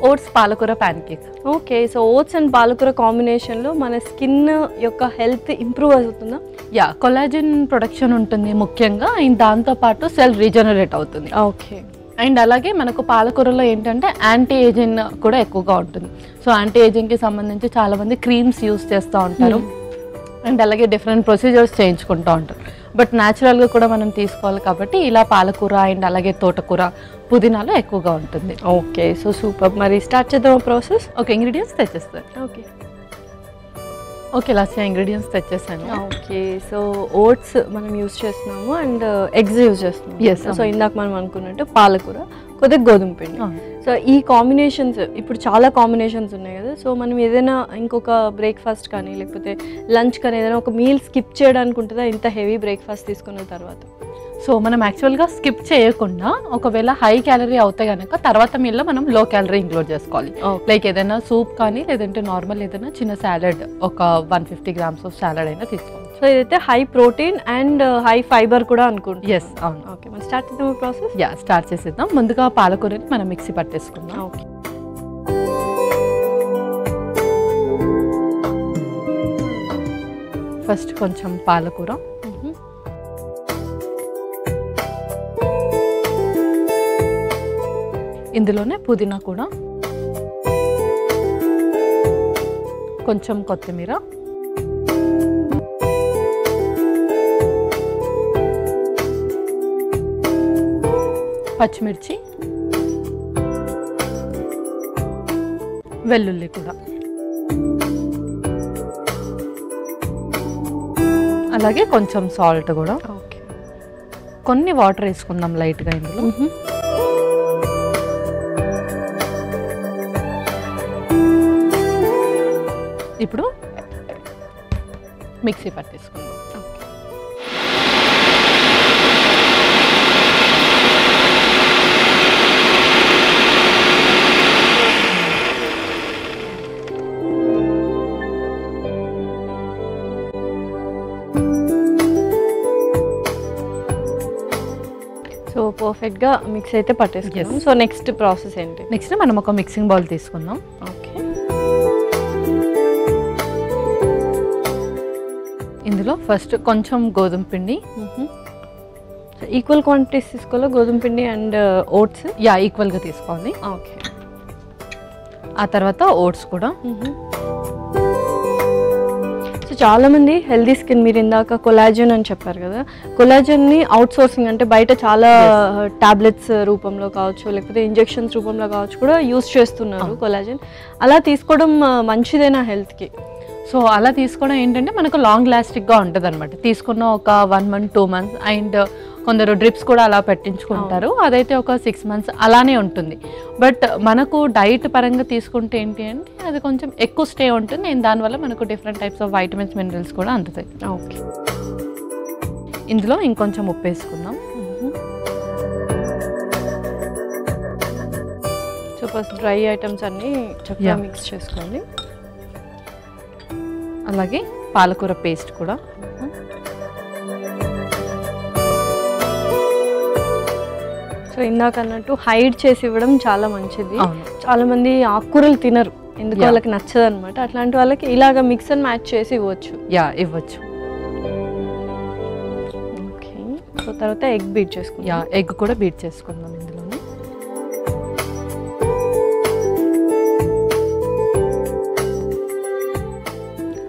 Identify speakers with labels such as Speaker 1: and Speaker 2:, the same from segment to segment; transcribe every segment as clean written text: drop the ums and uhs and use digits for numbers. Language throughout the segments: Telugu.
Speaker 1: ఓట్స్ పాలకూర pancake.
Speaker 2: Okay, so oats and పాలకూర కాంబినేషన్లో మన స్కిన్ యొక్క హెల్త్ ఇంప్రూవ్ అవుతుందా?
Speaker 1: యా, కొలాజన్ ప్రొడక్షన్ ఉంటుంది ముఖ్యంగా, అండ్ దాంతోపాటు సెల్ రీజనరేట్ అవుతుంది.
Speaker 2: ఓకే,
Speaker 1: అండ్ అలాగే మనకు పాలకూరలో ఏంటంటే యాంటీ ఏజింగ్ కూడా ఎక్కువగా ఉంటుంది. సో యాంటీ ఏజింగ్కి సంబంధించి చాలామంది క్రీమ్స్ యూస్ చేస్తూ ఉంటారు, అండ్ అలాగే డిఫరెంట్ ప్రొసీజర్స్ చేయించుకుంటూ ఉంటారు. బట్ న్యాచురల్గా కూడా మనం తీసుకోవాలి కాబట్టి ఇలా పాలకూర అండ్ అలాగే తోటకూర, పుదీనాలో ఎక్కువగా ఉంటుంది.
Speaker 2: Okay, so super. మరి స్టార్ట్ చేద్దాం ప్రాసెస్.
Speaker 1: ఓకే, ఇంగ్రీడియంట్స్ తెచ్చేస్తారు.
Speaker 2: ఓకే
Speaker 1: ఓకే, లాస్ట్ ఇంగ్రీడియంట్స్ తెచ్చేసాను.
Speaker 2: ఓకే, సో ఓట్స్ మనం యూజ్ చేస్తున్నాము అండ్ ఎగ్స్ యూజ్ చేస్తున్నాము.
Speaker 1: Yes,
Speaker 2: సో ఇందాక మనం అనుకున్నట్టు పాలకూర, కొద్దిగా గోధుమ పిండి. సో ఈ కాంబినేషన్స్ ఇప్పుడు చాలా కాంబినేషన్స్ ఉన్నాయి కదా, సో మనం ఏదైనా ఇంకొక బ్రేక్ఫాస్ట్ కానీ లేకపోతే లంచ్ కానీ ఏదైనా ఒక మీల్ స్కిప్ చేయడానికి ఉంటుందా ఇంత హెవీ బ్రేక్ఫాస్ట్ తీసుకున్న తర్వాత?
Speaker 1: సో మనం యాక్చువల్గా స్కిప్ చేయకుండా ఒకవేళ హై క్యాలరీ అవుతే కనుక తర్వాత మీల్లో మనం లో క్యాలరీ ఇంక్లూడ్ చేసుకోవాలి. లైక్ ఏదైనా సూప్ కానీ లేదంటే నార్మల్ ఏదైనా చిన్న సాలడ్, ఒక 150 grams ఆఫ్ సాలడ్ అయినా తీసుకోవాలి.
Speaker 2: సో ఇదైతే high protein and high fibre కూడా అనుకుంటున్నాం.
Speaker 1: ఎస్, అవును.
Speaker 2: ఓకే, మనం స్టార్ట్ చేద్దాం ప్రాసెస్.
Speaker 1: యా, స్టార్ట్ చేసేద్దాం. ముందుగా పాలకూరని మనం మిక్సీ పట్టేసుకుందాం.
Speaker 2: ఓకే,
Speaker 1: ఫస్ట్ కొంచెం పాలకూర, ఇందులోనే పుదీనా కూడా, కొంచెం కొత్తిమీర, పచ్చిమిర్చి, వెల్లుల్లి కూడా, అలాగే కొంచెం సాల్ట్ కూడా.
Speaker 2: ఓకే,
Speaker 1: కొన్ని వాటర్ వేసుకుందాం లైట్గా ఇందులో. ఇప్పుడు మిక్సీ పట్టేసుకుందాం.
Speaker 2: సో పర్ఫెక్ట్గా మిక్స్ అయితే పట్టేసుకున్నాం. సో నెక్స్ట్ ప్రాసెస్ ఏంటి?
Speaker 1: నెక్స్ట్ మనం ఒక మిక్సింగ్ బౌల్ తీసుకుందాం.
Speaker 2: ఓకే,
Speaker 1: ఇందులో ఫస్ట్ కొంచెం గోధుమ పిండి.
Speaker 2: ఈక్వల్ క్వాంటిటీస్ తీసుకోవాలి గోధుమ పిండి అండ్ ఓట్స్.
Speaker 1: యా, ఈక్వల్గా తీసుకోవాలి.
Speaker 2: ఓకే,
Speaker 1: ఆ తర్వాత ఓట్స్ కూడా.
Speaker 2: సో చాలామంది హెల్దీ స్కిన్, మీరు ఇందాక కొలాజన్ అని చెప్పారు కదా, కొలాజన్ని అవుట్ సోర్సింగ్ అంటే బయట చాలా టాబ్లెట్స్ రూపంలో కావచ్చు లేకపోతే ఇంజెక్షన్స్ రూపంలో కావచ్చు కూడా యూస్ చేస్తున్నారు కొలాజన్. అలా తీసుకోవడం మంచిదేనా హెల్త్కి?
Speaker 1: సో అలా తీసుకోవడం ఏంటంటే మనకు లాంగ్ లాస్టిక్గా ఉంటుంది అనమాట. తీసుకున్న ఒక 1 month 2 months, అండ్ కొందరు డ్రిప్స్ కూడా అలా పెట్టించుకుంటారు, అదైతే ఒక 6 months అలానే ఉంటుంది. బట్ మనకు డైట్ పరంగా తీసుకుంటే ఏంటి అంటే అది కొంచెం ఎక్కువ స్టే ఉంటుంది, అండ్ దానివల్ల మనకు different types of vitamins, minerals కూడా అందుతాయి.
Speaker 2: ఓకే,
Speaker 1: ఇందులో ఇంకొంచెం ఉప్పు వేసుకుందాం.
Speaker 2: సో ఫస్ట్ డ్రై ఐటమ్స్ అన్నీ చక్కగా మిక్స్ చేసుకోండి.
Speaker 1: అలాగే పాలకూర పేస్ట్ కూడా.
Speaker 2: సో ఇందాక అన్నట్టు హైడ్ చేసి ఇవ్వడం చాలా మంచిది.
Speaker 1: అవును,
Speaker 2: చాలా మంది ఆకుకూరలు తినరు, ఎందుకు వాళ్ళకి నచ్చదు అనమాట. అట్లాంటి వాళ్ళకి ఇలాగ మిక్స్ అండ్ మ్యాచ్ చేసి ఇవ్వచ్చు.
Speaker 1: యా, ఇవ్వచ్చు.
Speaker 2: ఓకే, సో తర్వాత ఎగ్ బీట్ చేసుకుందాం.
Speaker 1: యా, ఎగ్ కూడా బీట్ చేసుకుందాం ఇందులోనే.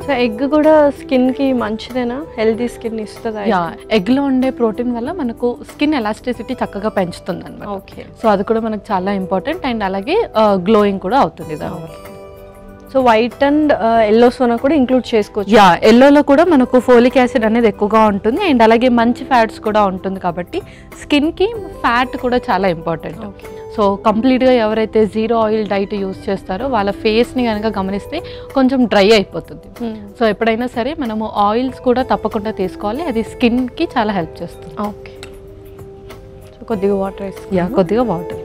Speaker 2: సో ఎగ్ కూడా స్కిన్కి మంచిదేనా? హెల్తీ స్కిన్ ఇస్తుందా?
Speaker 1: యా, ఎగ్లో ఉండే ప్రోటీన్ వల్ల మనకు స్కిన్ ఎలాస్టిసిటీ చక్కగా పెంచుతుంది అనమాట.
Speaker 2: ఓకే,
Speaker 1: సో అది కూడా మనకు చాలా ఇంపార్టెంట్, అండ్ అలాగే గ్లోయింగ్ కూడా అవుతుంది దానివల్ల.
Speaker 2: So white and yellow Sona కూడా ఇంక్లూడ్ చేసుకోవచ్చు.
Speaker 1: యా, ఎల్లోలో కూడా మనకు ఫోలిక్ యాసిడ్ అనేది ఎక్కువగా ఉంటుంది, అండ్ అలాగే మంచి ఫ్యాట్స్ కూడా ఉంటుంది కాబట్టి స్కిన్కి ఫ్యాట్ కూడా చాలా ఇంపార్టెంట్. సో కంప్లీట్గా ఎవరైతే జీరో ఆయిల్ డైట్ యూస్ చేస్తారో వాళ్ళ ఫేస్ని కనుక గమనిస్తే కొంచెం డ్రై అయిపోతుంది. సో ఎప్పుడైనా సరే మనము ఆయిల్స్ కూడా తప్పకుండా తీసుకోవాలి, అది స్కిన్కి చాలా హెల్ప్ చేస్తుంది.
Speaker 2: ఓకే, సో కొద్దిగా వాటర్ వేసి.
Speaker 1: యా, కొద్దిగా వాటర్.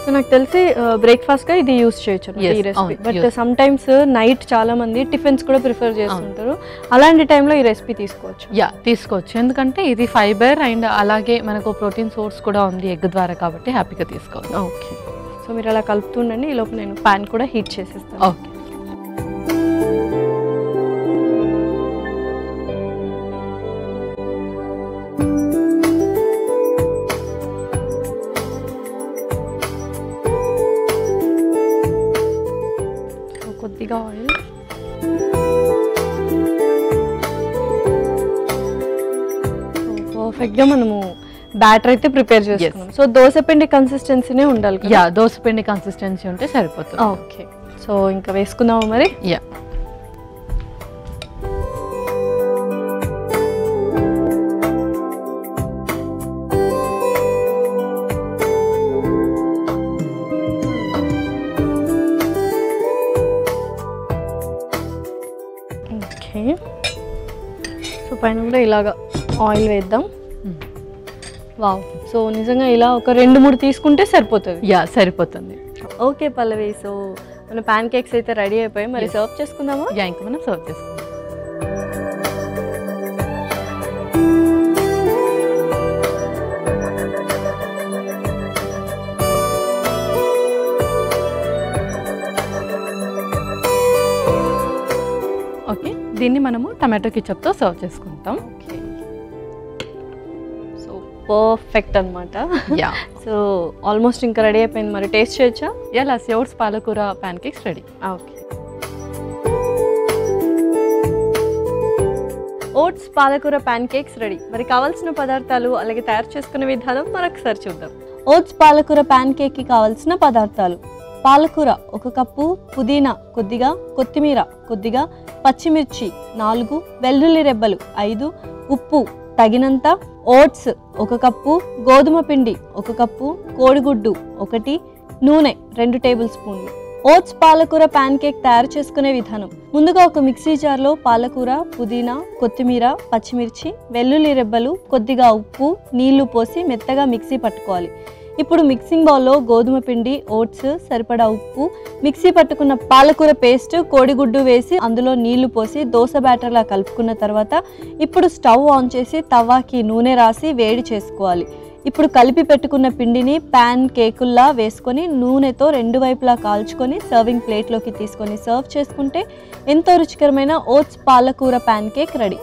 Speaker 2: సో నాకు తెలిసి బ్రేక్ఫాస్ట్గా ఇది యూస్ చేయొచ్చు ఈ recipe. But some times night చాలా మంది టిఫిన్స్ కూడా ప్రిఫర్ చేస్తుంటారు, అలాంటి టైంలో ఈ రెసిపీ తీసుకోవచ్చు.
Speaker 1: తీసుకోవచ్చు, ఎందుకంటే ఇది ఫైబర్ అండ్ అలాగే మనకు ప్రోటీన్ సోర్స్ కూడా ఉంది ఎగ్ ద్వారా, కాబట్టి హ్యాపీగా తీసుకోవచ్చు.
Speaker 2: ఓకే, సో మీరు అలా కలుపుతుండండి, ఈ లోపు నేను ప్యాన్ కూడా హీట్ చేసేస్తాను.
Speaker 1: ఓకే.
Speaker 2: కొద్దిగా ఆయిల్, పర్ఫెక్ట్గా మనము బ్యాటర్ అయితే ప్రిపేర్ చేసుకున్నాం. సో దోసపిండి కన్సిస్టెన్సీనే ఉండాలి.
Speaker 1: దోసపిండి కన్సిస్టెన్సీ ఉంటే సరిపోతుంది.
Speaker 2: ఓకే, సో ఇంకా వేసుకుందాము మరి. సో పైన కూడా ఇలాగా ఆయిల్ వేద్దాం. వావ్, సో నిజంగా ఇలా ఒక 2-3 తీసుకుంటే సరిపోతుంది.
Speaker 1: సరిపోతుంది.
Speaker 2: ఓకే పల్లవి, సో మన ప్యాన్ కేక్స్ అయితే రెడీ అయిపోయాయి, మరి సర్వ్ చేసుకుందామా?
Speaker 1: ఇంకా మనం సర్వ్ చేసుకుందాం. ఓకే, దీన్ని మనము టమాటో కెచప్తో సర్వ్ చేసుకుంటాం.
Speaker 2: ఓకే, సో పర్ఫెక్ట్ అనమాట. సో ఆల్మోస్ట్ ఇంకా రెడీ అయిపోయింది, మరి టేస్ట్ చేయొచ్చా?
Speaker 1: లస్సీ ఓట్స్ పాలకూర pancakes ready.
Speaker 2: Okay, oats పాలకూర ప్యాన్ కేక్స్ రెడీ. మరి కావాల్సిన పదార్థాలు అలాగే తయారు చేసుకునే విధానం మరొకసారి చూద్దాం. ఓట్స్ పాలకూర ప్యాన్ కేక్కి కావాల్సిన పదార్థాలు: పాలకూర 1 కప్పు, పుదీనా కొద్దిగా, కొత్తిమీర కొద్దిగా, పచ్చిమిర్చి 4, వెల్లుల్లి రెబ్బలు 5, ఉప్పు తగినంత, ఓట్స్ 1 కప్పు, గోధుమ పిండి 1 కప్పు, కోడిగుడ్డు 1, నూనె 2 టేబుల్ స్పూన్లు. ఓట్స్ పాలకూర ప్యాన్ కేక్ తయారు చేసుకునే విధానం: ముందుగా ఒక మిక్సీ జార్లో పాలకూర, పుదీనా, కొత్తిమీర, పచ్చిమిర్చి, వెల్లుల్లి రెబ్బలు, కొద్దిగా ఉప్పు, నీళ్లు పోసి మెత్తగా మిక్సీ పట్టుకోవాలి. ఇప్పుడు మిక్సింగ్ బౌల్లో గోధుమ పిండి, ఓట్స్, సరిపడా ఉప్పు, మిక్సీ పట్టుకున్న పాలకూర పేస్ట్, కోడిగుడ్డు వేసి అందులో నీళ్లు పోసి దోశ బ్యాటర్లా కలుపుకున్న తర్వాత ఇప్పుడు స్టవ్ ఆన్ చేసి తవాకి నూనె రాసి వేడి చేసుకోవాలి. ఇప్పుడు కలిపి పెట్టుకున్న పిండిని ప్యాన్ కేకుల్లా వేసుకొని నూనెతో 2 వైపులా కాల్చుకొని సర్వింగ్ ప్లేట్లోకి తీసుకొని సర్వ్ చేసుకుంటే ఎంతో రుచికరమైన ఓట్స్ పాలకూర ప్యాన్ కేక్ రెడీ.